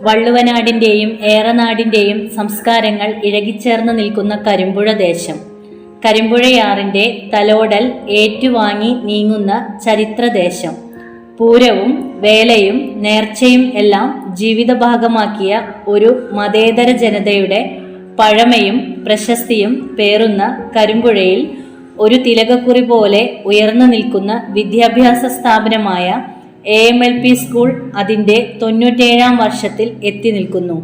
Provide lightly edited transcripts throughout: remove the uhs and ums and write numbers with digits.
വള്ളുവനാടിൻ്റെയും ഏറനാടിൻ്റെയും സംസ്കാരങ്ങൾ ഇഴകിച്ചേർന്ന് നിൽക്കുന്ന കരിമ്പുഴ ദേശം. കരിമ്പുഴയാറിൻ്റെ തലോടൽ ഏറ്റുവാങ്ങി നീങ്ങുന്ന ചരിത്രദേശം. പൂരവും വേലയും നേർച്ചയും എല്ലാം ജീവിതഭാഗമാക്കിയ ഒരു മതേതര ജനതയുടെ പഴമയും പ്രശസ്തിയും പേറുന്ന കരിമ്പുഴയിൽ ഒരു തിലകക്കുറി പോലെ ഉയർന്നു നിൽക്കുന്ന വിദ്യാഭ്യാസ സ്ഥാപനമായ AMLP സ്കൂൾ അതിൻ്റെ 97ാം വർഷത്തിൽ എത്തി നിൽക്കുന്നു.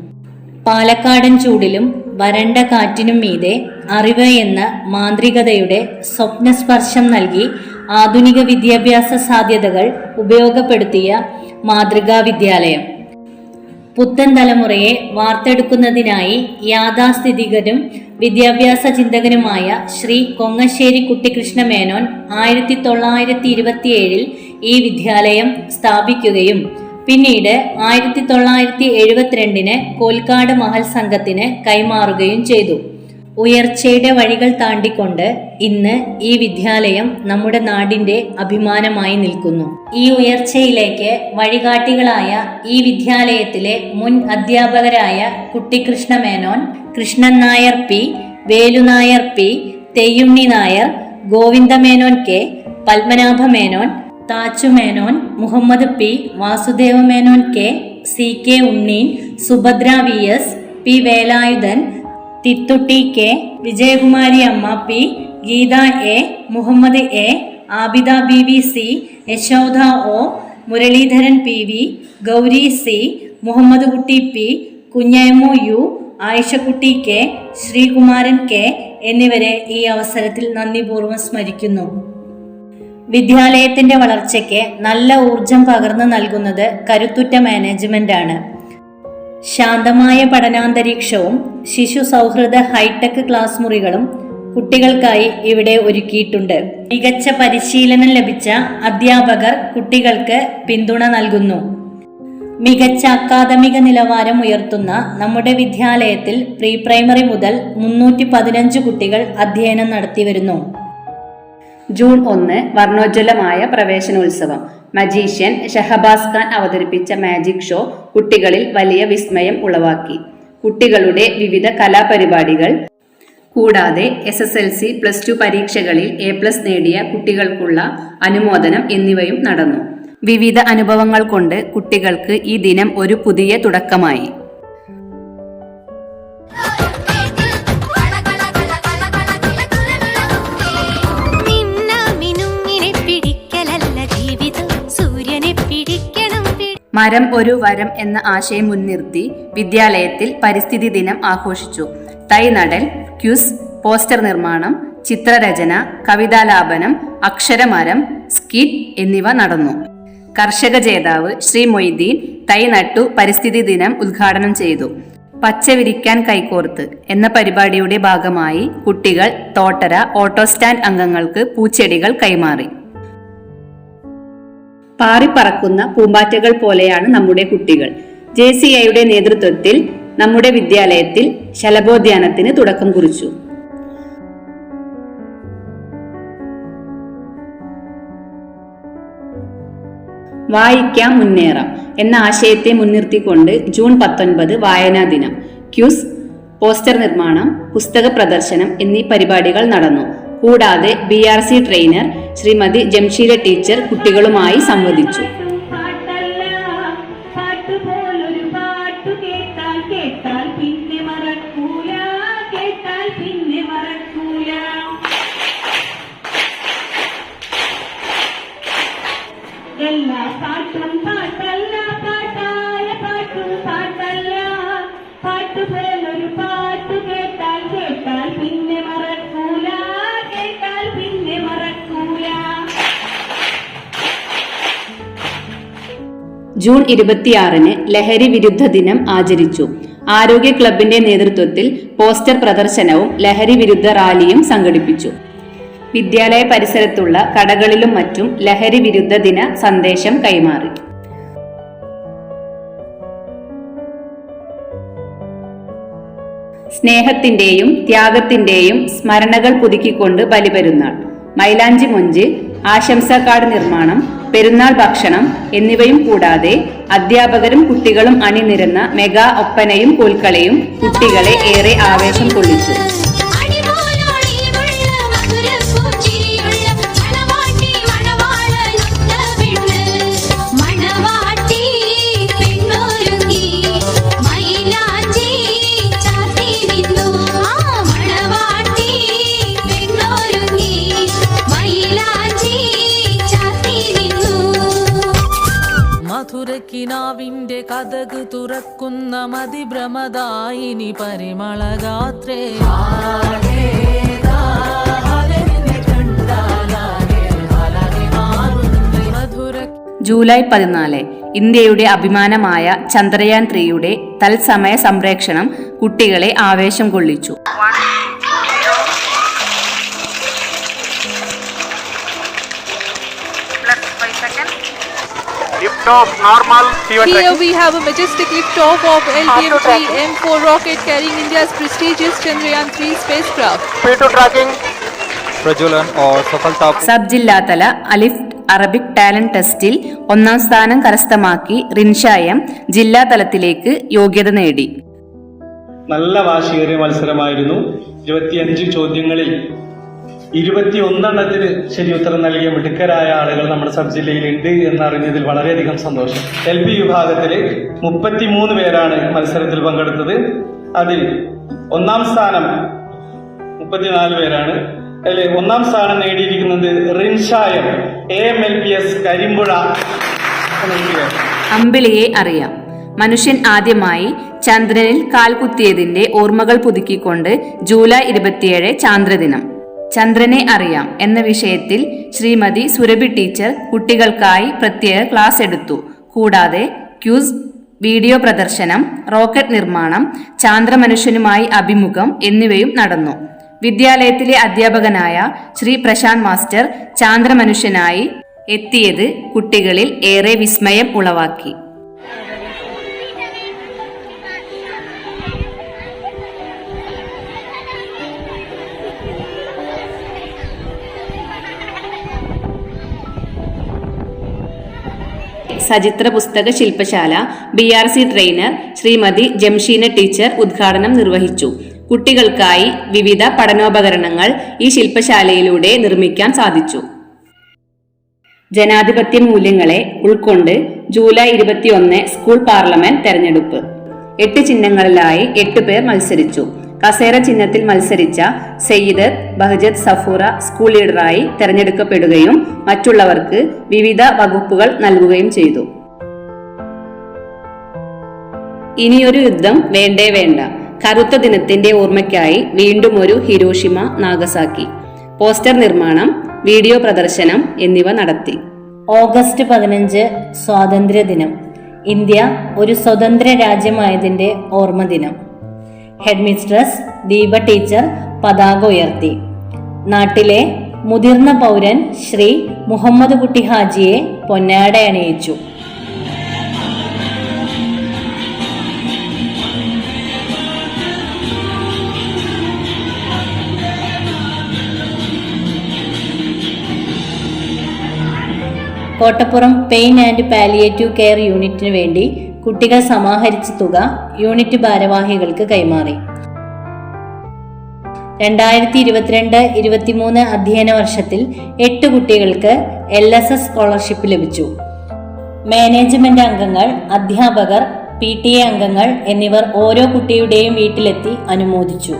പാലക്കാടൻ ചൂടിലും വരണ്ട കാറ്റിനും മീതെ അറിവ് എന്ന മാന്ത്രികതയുടെ സ്വപ്നസ്പർശം നൽകി ആധുനിക വിദ്യാഭ്യാസ സാധ്യതകൾ ഉപയോഗപ്പെടുത്തിയ മാതൃകാ വിദ്യാലയം. പുത്തൻ തലമുറയെ വാർത്തെടുക്കുന്നതിനായി യാഥാസ്ഥിതികനും വിദ്യാഭ്യാസ ചിന്തകനുമായ ശ്രീ കൊങ്ങശ്ശേരി കുട്ടിക്കൃഷ്ണ മേനോൻ 1927 ഈ വിദ്യാലയം സ്ഥാപിക്കുകയും പിന്നീട് 1972 കോൽക്കാട് മഹൽ സംഘത്തിന് കൈമാറുകയും ചെയ്തു. ഉയർച്ചയുടെ വഴികൾ താണ്ടിക്കൊണ്ട് ഇന്ന് ഈ വിദ്യാലയം നമ്മുടെ നാടിന്റെ അഭിമാനമായി നിൽക്കുന്നു. ഈ ഉയർച്ചയിലേക്ക് വഴികാട്ടികളായ ഈ വിദ്യാലയത്തിലെ മുൻ അധ്യാപകരായ Kuttikrishna Menon, Krishnan Nair P, Velu Nair P, തെയ്യുണ്ണി Nair, Govinda Menon K, Padmanabha Menon, താച്ചു Menon, Muhammad P, വാസുദേവ Menon K, CK Unneen, Subhadra VS, P Velayudhan, തിത്തുട്ടി K, Vijayakumari അമ്മ P, Geetha A, Muhammad A, Abida BV C, Yashoda O, Muraleedharan PV, Gauri C, Muhammad കുട്ടി P, Kunjayamu U, Ayishakutty K, Sreekumaran K എന്നിവരെ ഈ അവസരത്തിൽ നന്ദിപൂർവ്വം സ്മരിക്കുന്നു. വിദ്യാലയത്തിന്റെ വളർച്ചയ്ക്ക് നല്ല ഊർജം പകർന്നു നൽകുന്നത് കരുത്തുറ്റ മാനേജ്മെന്റാണ്. ശാന്തമായ പഠനാന്തരീക്ഷവും ശിശു സൗഹൃദ ഹൈടെക് ക്ലാസ് മുറികളും കുട്ടികൾക്കായി ഇവിടെ ഒരുക്കിയിട്ടുണ്ട്. മികച്ച പരിശീലനം ലഭിച്ച അധ്യാപകർ കുട്ടികൾക്ക് പിന്തുണ നൽകുന്നു. മികച്ച അക്കാദമിക നിലവാരം ഉയർത്തുന്ന നമ്മുടെ വിദ്യാലയത്തിൽ പ്രീ പ്രൈമറി മുതൽ 315 കുട്ടികൾ അധ്യയനം നടത്തിവരുന്നു. ജൂൺ 1 വർണ്ണോജ്വലമായ പ്രവേശനോത്സവം. മജീഷ്യൻ ഷഹബാസ് ഖാൻ അവതരിപ്പിച്ച മാജിക് ഷോ കുട്ടികളിൽ വലിയ വിസ്മയം ഉളവാക്കി. കുട്ടികളുടെ വിവിധ കലാപരിപാടികൾ കൂടാതെ SSLC, +2 പരീക്ഷകളിൽ A+ നേടിയ കുട്ടികൾക്കുള്ള അനുമോദനം എന്നിവയും നടന്നു. വിവിധ അനുഭവങ്ങൾ കൊണ്ട് കുട്ടികൾക്ക് ഈ ദിനം ഒരു പുതിയ തുടക്കമായി. മരം ഒരു വരം എന്ന ആശയം മുൻനിർത്തി വിദ്യാലയത്തിൽ പരിസ്ഥിതി ദിനം ആഘോഷിച്ചു. തൈ നടൽ, ക്യൂസ്, പോസ്റ്റർ നിർമ്മാണം, ചിത്രരചന, കവിതാലാപനം, അക്ഷരമരം, സ്കിറ്റ് എന്നിവ നടന്നു. കർഷക ജേതാവ് ശ്രീ മൊയ്തീൻ തൈ നട്ടു പരിസ്ഥിതി ദിനം ഉദ്ഘാടനം ചെയ്തു. പച്ച വിരിക്കാൻ കൈകോർത്ത് എന്ന പരിപാടിയുടെ ഭാഗമായി കുട്ടികൾ തോട്ടര ഓട്ടോ സ്റ്റാൻഡ് അംഗങ്ങൾക്ക് പൂച്ചെടികൾ കൈമാറി. പാറിപ്പറക്കുന്ന പൂമ്പാറ്റകൾ പോലെയാണ് നമ്മുടെ കുട്ടികൾ. JCIയുടെ നേതൃത്വത്തിൽ നമ്മുടെ വിദ്യാലയത്തിൽ ശലഭോദ്യാനത്തിന് തുടക്കം കുറിച്ചു. വായിക്കാം മുന്നേറാം എന്ന ആശയത്തെ മുൻനിർത്തിക്കൊണ്ട് ജൂൺ 19 വായനാ ദിനം. ക്യൂസ്, പോസ്റ്റർ നിർമ്മാണം, പുസ്തക പ്രദർശനം എന്നീ പരിപാടികൾ നടന്നു. കൂടാതെ BRC trainer Shrimati Jamsheela teacher കുട്ടികളുമായി സംവദിച്ചു. ജൂൺ 26 ലഹരി വിരുദ്ധ ദിനം ആചരിച്ചു. ആരോഗ്യ ക്ലബിന്റെ നേതൃത്വത്തിൽ പോസ്റ്റർ പ്രദർശനവും ലഹരി വിരുദ്ധ റാലിയും സംഘടിപ്പിച്ചു. വിദ്യാലയ പരിസരത്തുള്ള കടകളിലും മറ്റും ലഹരി വിരുദ്ധ ദിന സന്ദേശം കൈമാറി. സ്നേഹത്തിന്റെയും ത്യാഗത്തിന്റെയും സ്മരണകൾ പുതുക്കിക്കൊണ്ട് ബലിപെരുന്നാൾ. മൈലാഞ്ചി മൊഞ്ച്, ആശംസാ കാർഡ് നിർമ്മാണം, പെരുന്നാൾ ഭക്ഷണം എന്നിവയും കൂടാതെ അധ്യാപകരും കുട്ടികളും അണിനിരന്ന മെഗാ ഒപ്പനയും കോൽക്കളിയും കുട്ടികളെ ഏറെ ആവേശം കൊള്ളിച്ചു. മധുരക്കിനാവിന്റെ കഥക് തുറക്കുന്ന മതിഭ്രമദായിനി പരിമളഗാത്രേ. ജൂലൈ 14 ഇന്ത്യയുടെ അഭിമാനമായ ചന്ദ്രയാൻ 3യുടെ തത്സമയ സംപ്രേക്ഷണം കുട്ടികളെ ആവേശം കൊള്ളിച്ചു. Here we have a majestic liftoff of LTM-3 M4 rocket carrying India's prestigious Chandrayaan-3 spacecraft. P2 tracking. പ്രജ്വലൻ और सफलता. സബ് ജില്ലാതല അലിഫ്റ്റ് അറബിക് ടാലന്റ് ടെസ്റ്റിൽ 1ാം സ്ഥാനം കരസ്ഥമാക്കി റിൻഷായം ജില്ലാ തലത്തിലേക്ക് യോഗ്യത നേടി. നല്ല വാശിയേറിയ മത്സരമായിരുന്നു. 25 ചോദ്യങ്ങളിൽ 21 ശരി ഉത്തരം നൽകിയ മിടുക്കരായ ആളുകൾ നമ്മുടെ സബ് ജില്ലയിൽ ഉണ്ട് എന്നറിഞ്ഞതിൽ വളരെയധികം സന്തോഷം. LP വിഭാഗത്തിൽ 33 പേരാണ് മത്സരത്തിൽ പങ്കെടുത്തത്. അതിൽ 1ാം സ്ഥാനം 34 പേരാണ്. അതിൽ 1ാം സ്ഥാനം നേടിയിരിക്കുന്നത് റിൻഷായം AMLPS കരിമ്പുഴ. അമ്പിളിയെ അറിയാം. മനുഷ്യൻ ആദ്യമായി ചന്ദ്രനിൽ കാൽകുത്തിയതിന്റെ ഓർമ്മകൾ പുതുക്കിക്കൊണ്ട് ജൂലൈ 27 ചാന്ദ്രദിനം. ചന്ദ്രനെ അറിയാം എന്ന വിഷയത്തിൽ ശ്രീമതി സുരഭി ടീച്ചർ കുട്ടികൾക്കായി പ്രത്യേക ക്ലാസ് എടുത്തു. കൂടാതെ ക്യൂസ്, വീഡിയോ പ്രദർശനം, റോക്കറ്റ് നിർമ്മാണം, ചാന്ദ്രമനുഷ്യനുമായി അഭിമുഖം എന്നിവയും നടന്നു. വിദ്യാലയത്തിലെ അധ്യാപകനായ ശ്രീ പ്രശാന്ത് മാസ്റ്റർ ചാന്ദ്രമനുഷ്യനായി എത്തിയത് കുട്ടികളിൽ ഏറെ വിസ്മയം ഉളവാക്കി. സചിത്ര പുസ്തക ശില്പശാല BRC trainer Shrimati Jamsheena teacher ഉദ്ഘാടനം നിർവഹിച്ചു. കുട്ടികൾക്കായി വിവിധ പഠനോപകരണങ്ങൾ ഈ ശില്പശാലയിലൂടെ നിർമ്മിക്കാൻ സാധിച്ചു. ജനാധിപത്യ മൂല്യങ്ങളെ ഉൾക്കൊണ്ട് ജൂലൈ 21 സ്കൂൾ പാർലമെന്റ് തെരഞ്ഞെടുപ്പ്. 8 ചിഹ്നങ്ങളിലായി 8 പേർ മത്സരിച്ചു. കസേര ചിഹ്നത്തിൽ മത്സരിച്ച സയ്യിദത്ത് ബഹജത്ത് സഫൂറ സ്കൂൾ ലീഡറായി തെരഞ്ഞെടുക്കപ്പെടുകയും മറ്റുള്ളവർക്ക് വിവിധ വകുപ്പുകൾ നൽകുകയും ചെയ്തു. ഇനിയൊരു യുദ്ധം വേണ്ടേ വേണ്ട. കറുത്ത ദിനത്തിന്റെ ഓർമ്മയ്ക്കായി വീണ്ടും ഒരു ഹിരോഷിമ നാഗസാക്കി. പോസ്റ്റർ നിർമ്മാണം, വീഡിയോ പ്രദർശനം എന്നിവ നടത്തി. ഓഗസ്റ്റ് 15 സ്വാതന്ത്ര്യദിനം. ഇന്ത്യ ഒരു സ്വതന്ത്ര രാജ്യമായതിന്റെ ഓർമ്മ ദിനം. ഹെഡ് മിസ്ട്രസ് ദീപ ടീച്ചർ പതാക ഉയർത്തി. നാട്ടിലെ മുതിർന്ന പൗരൻ ശ്രീ മുഹമ്മദ് കുട്ടി ഹാജിയെ പൊന്നാട അണിയിച്ചു. Kottappuram pain and palliative care യൂണിറ്റിനു വേണ്ടി കുട്ടികൾ സമാഹരിച്ച തുക യൂണിറ്റ് ഭാരവാഹികൾക്ക് കൈമാറി. 2022-23 അധ്യയന വർഷത്തിൽ 8 കുട്ടികൾക്ക് LSS സ്കോളർഷിപ്പ് ലഭിച്ചു. മാനേജ്മെന്റ് അംഗങ്ങൾ, അധ്യാപകർ, PTA അംഗങ്ങൾ എന്നിവർ ഓരോ കുട്ടിയുടെയും വീട്ടിലെത്തി അനുമോദിച്ചു.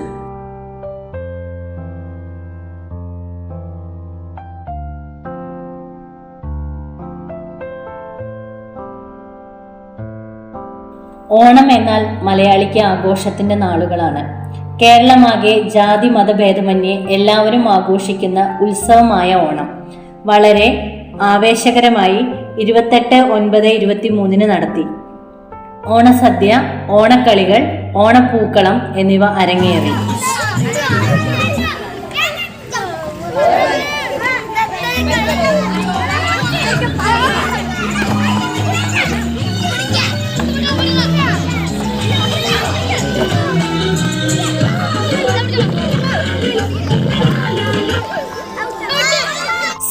ഓണം എന്നാൽ മലയാളിക്ക് ആഘോഷത്തിന്റെ നാളുകളാണ്. കേരളമാകെ ജാതി മതഭേദമന്യേ എല്ലാവരും ആഘോഷിക്കുന്ന ഉത്സവമായ ഓണം വളരെ ആവേശകരമായി 28/9/23 നടത്തി. ഓണസദ്യ, ഓണക്കളികൾ, ഓണപ്പൂക്കളം എന്നിവ അരങ്ങേറി.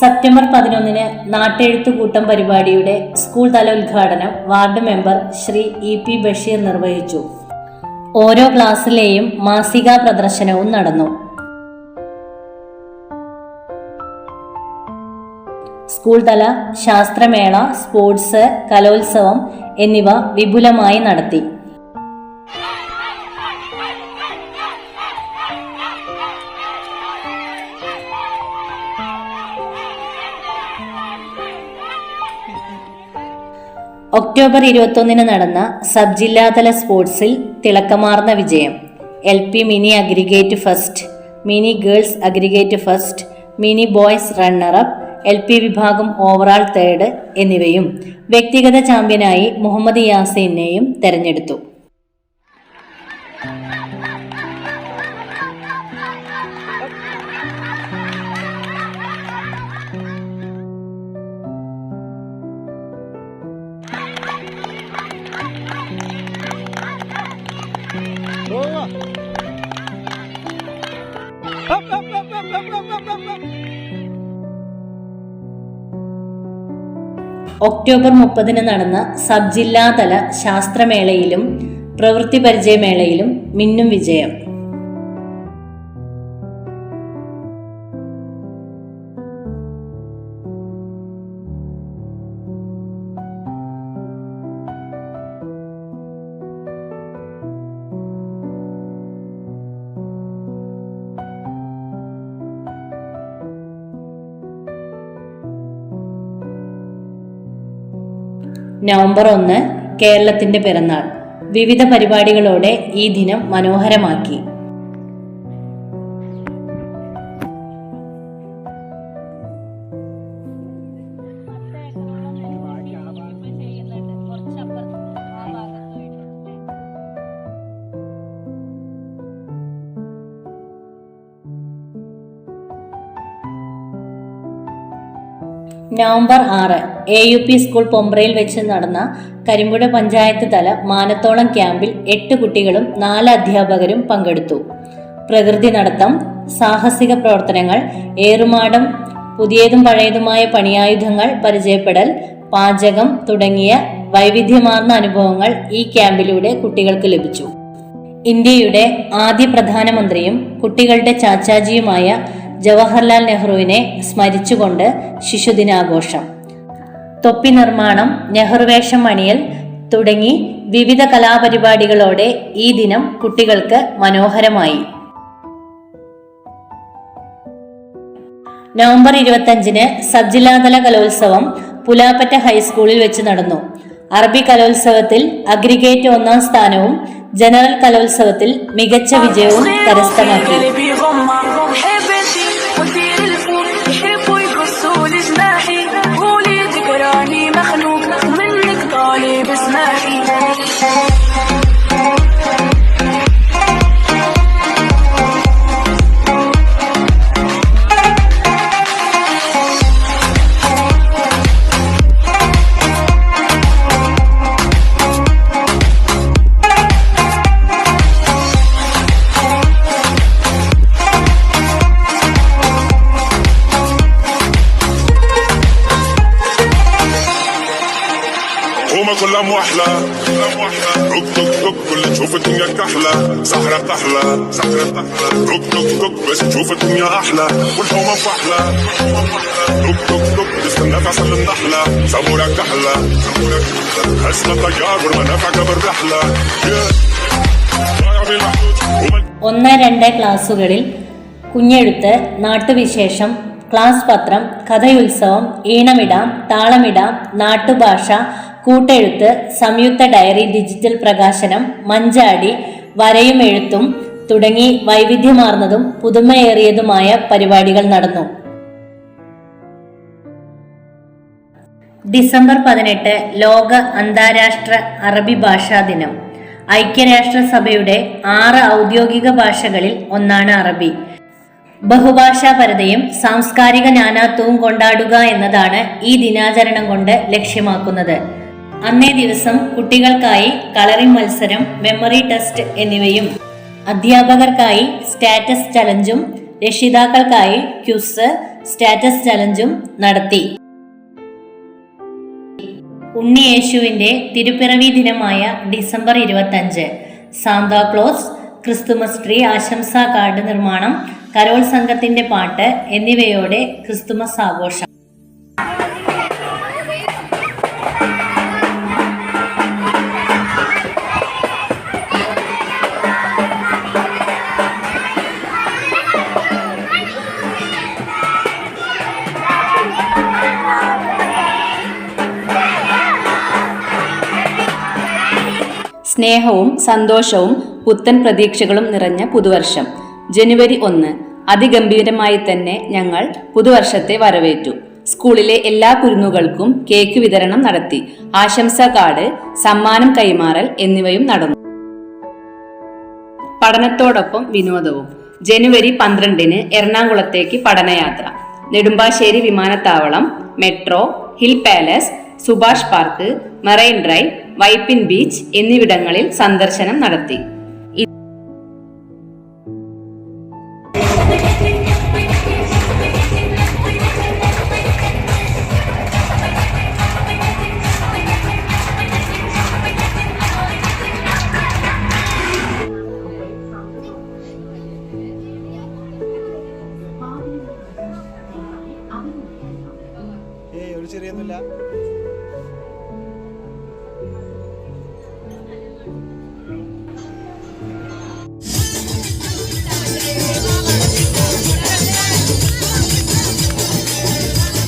സെപ്റ്റംബർ 11 നാട്ടെഴുത്തുകൂട്ടം പരിപാടിയുടെ സ്കൂൾ തല ഉദ്ഘാടനം ward member Shri EP Basheer നിർവഹിച്ചു. ഓരോ ക്ലാസ്സിലെയും മാസികാ പ്രദർശനവും നടന്നു. സ്കൂൾ തല ശാസ്ത്രമേള, സ്പോർട്സ്, കലോത്സവം എന്നിവ വിപുലമായി നടത്തി. ഒക്ടോബർ 21 നടന്ന സബ് ജില്ലാതല സ്പോർട്സിൽ തിളക്കമാർന്ന വിജയം. LP mini aggregate first, mini girls aggregate first, mini boys runner-up, LP വിഭാഗം ഓവറാൾ തേർഡ് എന്നിവയും വ്യക്തിഗത ചാമ്പ്യനായി മുഹമ്മദ് യാസീനെയും തെരഞ്ഞെടുത്തു. ഒക്ടോബർ 30 നടന്ന സബ് ജില്ലാതല ശാസ്ത്രമേളയിലും പ്രവൃത്തി പരിചയമേളയിലും മിന്നും വിജയം. നവംബർ 1 കേരളത്തിന്റെ പിറന്നാൾ. വിവിധ പരിപാടികളോടെ ഈ ദിനം മനോഹരമാക്കി. നവംബർ 6 AUP സ്കൂൾ പൊമ്പ്രയിൽ വെച്ച് നടന്ന കരിമ്പുഴ പഞ്ചായത്ത് തല മാനത്തോളം ക്യാമ്പിൽ 8 കുട്ടികളും 4 അധ്യാപകരും പങ്കെടുത്തു. പ്രകൃതി നടത്തം, സാഹസിക പ്രവർത്തനങ്ങൾ, ഏറുമാടം, പുതിയതും പഴയതുമായ പണിയായുധങ്ങൾ പരിചയപ്പെടൽ, പാചകം തുടങ്ങിയ വൈവിധ്യമാർന്ന അനുഭവങ്ങൾ ഈ ക്യാമ്പിലൂടെ കുട്ടികൾക്ക് ലഭിച്ചു. ഇന്ത്യയുടെ ആദ്യ പ്രധാനമന്ത്രിയും കുട്ടികളുടെ ചാച്ചാജിയുമായ ജവഹർലാൽ നെഹ്റുവിനെ സ്മരിച്ചുകൊണ്ട് ശിശുദിനാഘോഷം. തൊപ്പി നിർമ്മാണം, നെഹ്റുവേഷം അണിയൽ തുടങ്ങി വിവിധ കലാപരിപാടികളോടെ ഈ ദിനം കുട്ടികൾക്ക് മനോഹരമായി. നവംബർ 25 സബ് ജില്ലാതല കലോത്സവം പുലാപ്പറ്റ ഹൈസ്കൂളിൽ വെച്ച് നടന്നു. അറബി കലോത്സവത്തിൽ അഗ്രിഗേറ്റ് 1ാം സ്ഥാനവും ജനറൽ കലോത്സവത്തിൽ മികച്ച വിജയവും കരസ്ഥമാക്കി. كلها موحلة روك توك توك كل تشوف الدنيا كحلة سحرة كحلة روك توك توك بس تشوف الدنيا أحلى والحومة فحلة روك توك توك تستنى في عسل النحلة سمورة كحلة حسنا طيار والمنافع قبل رحلة 1-2 ക്ലാസുകളിൽ കുഞ്ഞെഴുത്ത്, നാട്ടുവിശേഷം, ക്ലാസ് പത്രം, കഥയുത്സവം, ഈണമിടാം, താളമിടാം, നാട്ടുഭാഷ, കൂട്ടെഴുത്ത്, സംയുക്ത ഡയറി, ഡിജിറ്റൽ പ്രകാശനം, മഞ്ചാടി, വരയും എഴുത്തും തുടങ്ങി വൈവിധ്യമാർന്നതും പുതുമയേറിയതുമായ പരിപാടികൾ നടന്നു. ഡിസംബർ 18 ലോക അന്താരാഷ്ട്ര അറബി ഭാഷാ ദിനം. ഐക്യരാഷ്ട്രസഭയുടെ 6 ഔദ്യോഗിക ഭാഷകളിൽ ഒന്നാണ് അറബി. ബഹുഭാഷാപരതയും സാംസ്കാരിക നാനാത്വവും കൊണ്ടാടുക എന്നതാണ് ഈ ദിനാചരണം കൊണ്ട് ലക്ഷ്യമാക്കുന്നത്. അന്നേ ദിവസം കുട്ടികൾക്കായി കളറിംഗ് മത്സരം, മെമ്മറി ടെസ്റ്റ് എന്നിവയും അധ്യാപകർക്കായി സ്റ്റാറ്റസ് ചലഞ്ചും രക്ഷിതാക്കൾക്കായി ക്വിസ്, സ്റ്റാറ്റസ് ചലഞ്ചും നടത്തി. ഉണ്ണിയേശുവിന്റെ തിരുപ്പിറവി ദിനമായ ഡിസംബർ 25 സാന്താക്ലോസ്, ക്രിസ്തുമസ് ട്രീ, ആശംസാ കാർഡ് നിർമ്മാണം, കരോൾ സംഘത്തിന്റെ പാട്ട് എന്നിവയോടെ ക്രിസ്തുമസ് ആഘോഷം. സ്നേഹവും സന്തോഷവും പുത്തൻ പ്രതീക്ഷകളും നിറഞ്ഞ പുതുവർഷം. ജനുവരി 1 അതിഗംഭീരമായി തന്നെ ഞങ്ങൾ പുതുവർഷത്തെ വരവേറ്റു. സ്കൂളിലെ എല്ലാ കുരുന്നുകൾക്കും കേക്ക് വിതരണം നടത്തി. ആശംസാ കാർഡ്, സമ്മാനം കൈമാറൽ എന്നിവയും നടന്നു. പഠനത്തോടൊപ്പം വിനോദവും. ജനുവരി 12 എറണാകുളത്തേക്ക് പഠനയാത്ര. നെടുമ്പാശ്ശേരി വിമാനത്താവളം, metro, hill palace, Subhash park, marine drive, Vypin beach എന്നിവിടങ്ങളിൽ സന്ദർശനം നടത്തി.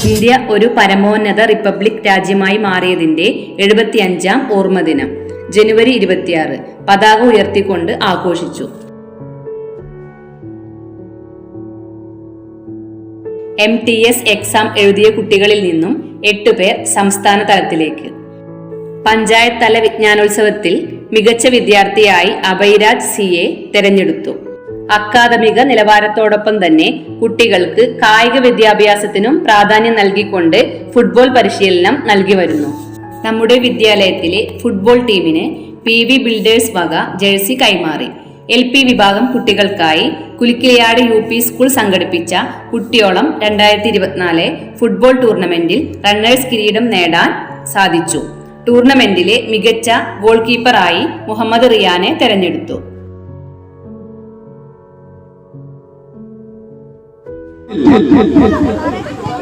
ഇന്ത്യ ഒരു പരമോന്നത റിപ്പബ്ലിക് രാജ്യമായി മാറിയതിന്റെ 75ാം ഓർമ്മദിനം ജനുവരി 26 പതാക ഉയർത്തിക്കൊണ്ട് ആഘോഷിച്ചു. MTS എക്സാം എഴുതിയ കുട്ടികളിൽ നിന്നും 8 പേർ സംസ്ഥാന തലത്തിലേക്ക്. പഞ്ചായത്ത് തല വിജ്ഞാനോത്സവത്തിൽ മികച്ച വിദ്യാർത്ഥിയായി അഭയ്രാജ് CA തെരഞ്ഞെടുത്തു. അക്കാദമിക നിലവാരത്തോടൊപ്പം തന്നെ കുട്ടികൾക്ക് കായിക വിദ്യാഭ്യാസത്തിനും പ്രാധാന്യം നൽകിക്കൊണ്ട് ഫുട്ബോൾ പരിശീലനം നൽകി വരുന്നു. നമ്മുടെ വിദ്യാലയത്തിലെ ഫുട്ബോൾ ടീമിന് PV ബിൽഡേഴ്സ് വക ജേഴ്സി കൈമാറി. LP വിഭാഗം കുട്ടികൾക്കായി കുലിക്കിളിയാട് UP സ്കൂൾ സംഘടിപ്പിച്ച കുട്ടിയോളം 2024 ഫുട്ബോൾ ടൂർണമെന്റിൽ റണ്ണേഴ്സ് കിരീടം നേടാൻ സാധിച്ചു. ടൂർണമെന്റിലെ മികച്ച ഗോൾ കീപ്പറായി മുഹമ്മദ് റിയാനെ തെരഞ്ഞെടുത്തു.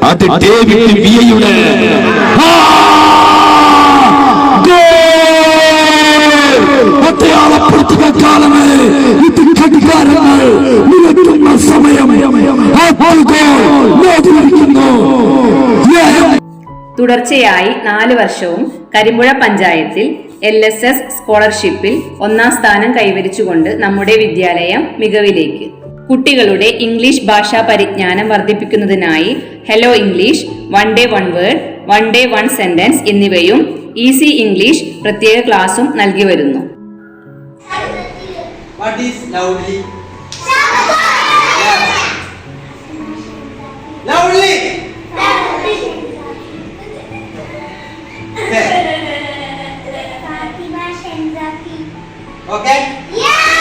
അത് ഡേവിഡ് വിയയുടെ അടയാളപ്പെടുത്തുന്ന കാലമേ ഇത് ഘടികാരങ്ങൾ നിലയ്ക്കുന്ന സമയം. തുടർച്ചയായി 4 വർഷവും കരിമ്പുഴ പഞ്ചായത്തിൽ LSS സ്കോളർഷിപ്പിൽ 1ാം സ്ഥാനം കൈവരിച്ചുകൊണ്ട് നമ്മുടെ വിദ്യാലയം മികവിലേക്ക്. കുട്ടികളുടെ ഇംഗ്ലീഷ് ഭാഷാ പരിജ്ഞാനം വർദ്ധിപ്പിക്കുന്നതിനായി hello English, 1 day 1 word, 1 day 1 sentence എന്നിവയും ഈസി ഇംഗ്ലീഷ് പ്രത്യേക ക്ലാസും നൽകി വരുന്നു. What is loudly? Loudly. Fatima Shenzaki. Okay. Yes.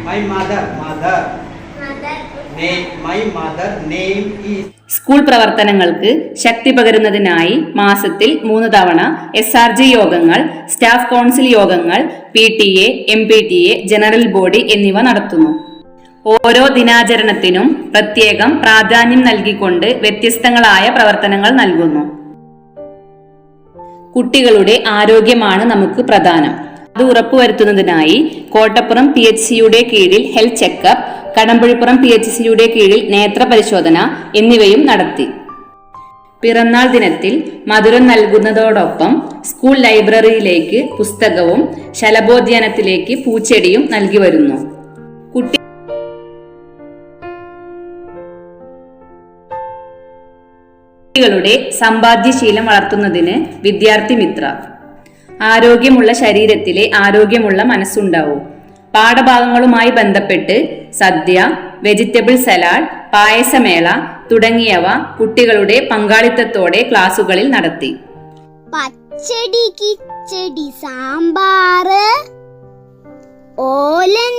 My mother. My mother name is. School പ്രവർത്തനങ്ങൾക്ക് ശക്തി പകരുന്നതിനായി മാസത്തിൽ 3 തവണ SRG യോഗങ്ങൾ, സ്റ്റാഫ് കൗൺസിൽ യോഗങ്ങൾ, PTA, MPTA, ജനറൽ ബോഡി എന്നിവ നടത്തുന്നു. ഓരോ ദിനാചരണത്തിനും പ്രത്യേകം പ്രാധാന്യം നൽകിക്കൊണ്ട് വ്യത്യസ്തങ്ങളായ പ്രവർത്തനങ്ങൾ നൽകുന്നു. കുട്ടികളുടെ ആരോഗ്യമാണ് നമുക്ക് പ്രധാനം. അത് ഉറപ്പുവരുത്തുന്നതിനായി കോട്ടപ്പുറം PHCയുടെ കീഴിൽ ഹെൽത്ത് ചെക്കപ്പ്, കടമ്പഴിപ്പുറം PHCയുടെ കീഴിൽ നേത്ര പരിശോധന എന്നിവയും നടത്തി. പിറന്നാൾ ദിനത്തിൽ മധുരം നൽകുന്നതോടൊപ്പം സ്കൂൾ ലൈബ്രറിയിലേക്ക് പുസ്തകവും ശലഭോദ്യാനത്തിലേക്ക് പൂച്ചെടിയും നൽകി വരുന്നു. കുട്ടികളുടെ സമ്പാദ്യശീലം വളർത്തുന്നതിന് വിദ്യാർത്ഥി മിത്ര. ആരോഗ്യമുള്ള ശരീരത്തിലെ ആരോഗ്യമുള്ള മനസ്സുണ്ടാവും. പാഠഭാഗങ്ങളുമായി ബന്ധപ്പെട്ട് സദ്യ, വെജിറ്റബിൾ സലാഡ്, പായസമേള തുടങ്ങിയവ കുട്ടികളുടെ പങ്കാളിത്തത്തോടെ ക്ലാസുകളിൽ നടത്തി. പച്ചടി, കിച്ചടി, സാമ്പാറ്, ഓലൻ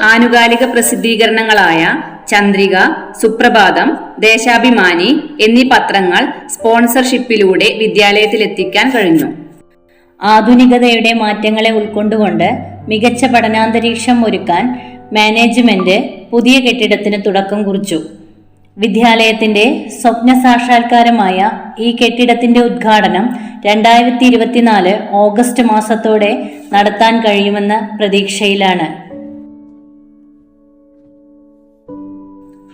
ആനുകാലിക പ്രസിദ്ധീകരണങ്ങളായ ചന്ദ്രിക, സുപ്രഭാതം, ദേശാഭിമാനി എന്നീ പത്രങ്ങൾ സ്പോൺസർഷിപ്പിലൂടെ വിദ്യാലയത്തിലെത്തിക്കാൻ കഴിഞ്ഞു. ആധുനികതയുടെ മാറ്റങ്ങളെ ഉൾക്കൊണ്ടുകൊണ്ട് മികച്ച പഠനാന്തരീക്ഷം ഒരുക്കാൻ മാനേജ്മെന്റ് പുതിയ കെട്ടിടത്തിന് തുടക്കം കുറിച്ചു. വിദ്യാലയത്തിന്റെ സ്വപ്ന സാക്ഷാത്കാരമായ ഈ കെട്ടിടത്തിന്റെ ഉദ്ഘാടനം 2024 ഓഗസ്റ്റ് മാസത്തോടെ നടത്താൻ കഴിയുമെന്ന പ്രതീക്ഷയിലാണ്.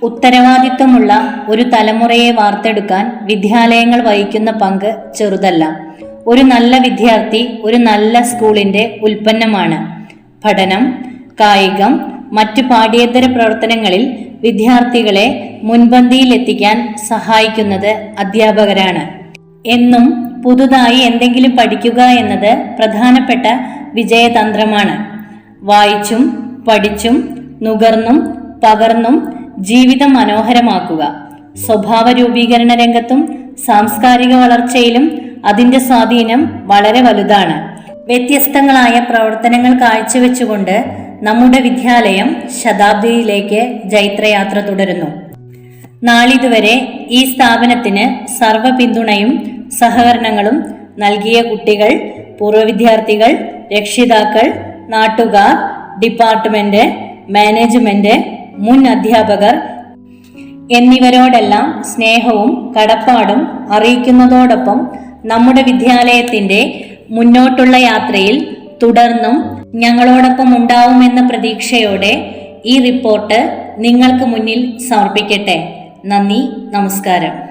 ഉത്തരവാദിത്വമുള്ള ഒരു തലമുറയെ വാർത്തെടുക്കാൻ വിദ്യാലയങ്ങൾ വഹിക്കുന്ന പങ്ക് ചെറുതല്ല. ഒരു നല്ല വിദ്യാർത്ഥി ഒരു നല്ല സ്കൂളിന്റെ ഉൽപ്പന്നമാണ്. പഠനം, കായികം, മറ്റു പാഠ്യേതര പ്രവർത്തനങ്ങളിൽ വിദ്യാർത്ഥികളെ മുൻപന്തിയിൽ എത്തിക്കാൻ സഹായിക്കുന്നത് അധ്യാപകരാണ്. എന്നും പുതുതായി എന്തെങ്കിലും പഠിക്കുക എന്നത് പ്രധാനപ്പെട്ട വിജയതന്ത്രമാണ്. വായിച്ചും പഠിച്ചും നുകർന്നും പകർന്നും ജീവിതം മനോഹരമാക്കുക. സ്വഭാവ രൂപീകരണ രംഗത്തും സാംസ്കാരിക വളർച്ചയിലും അതിന്റെ സ്വാധീനം വളരെ വലുതാണ്. വ്യത്യസ്തങ്ങളായ പ്രവർത്തനങ്ങൾ കാഴ്ചവെച്ചുകൊണ്ട് നമ്മുടെ വിദ്യാലയം ശതാബ്ദിയിലേക്ക് ജൈത്രയാത്ര തുടരുന്നു. നാളിതുവരെ ഈ സ്ഥാപനത്തിന് സർവ്വ പിന്തുണയും സഹകരണങ്ങളും നൽകിയ കുട്ടികൾ, പൂർവ്വ വിദ്യാർത്ഥികൾ, രക്ഷിതാക്കൾ, നാട്ടുകാർ, ഡിപ്പാർട്ട്മെന്റ്, മാനേജ്മെന്റ്, മുൻ അധ്യാപകർ എന്നിവരോടെല്ലാം സ്നേഹവും കടപ്പാടും അറിയിക്കുന്നതോടൊപ്പം നമ്മുടെ വിദ്യാലയത്തിന്റെ മുന്നോട്ടുള്ള യാത്രയിൽ തുടർന്നും ഞങ്ങളോടൊപ്പം ഉണ്ടാവുമെന്ന പ്രതീക്ഷയോടെ ഈ റിപ്പോർട്ട് നിങ്ങൾക്ക് മുന്നിൽ സമർപ്പിക്കട്ടെ. നന്ദി, നമസ്കാരം.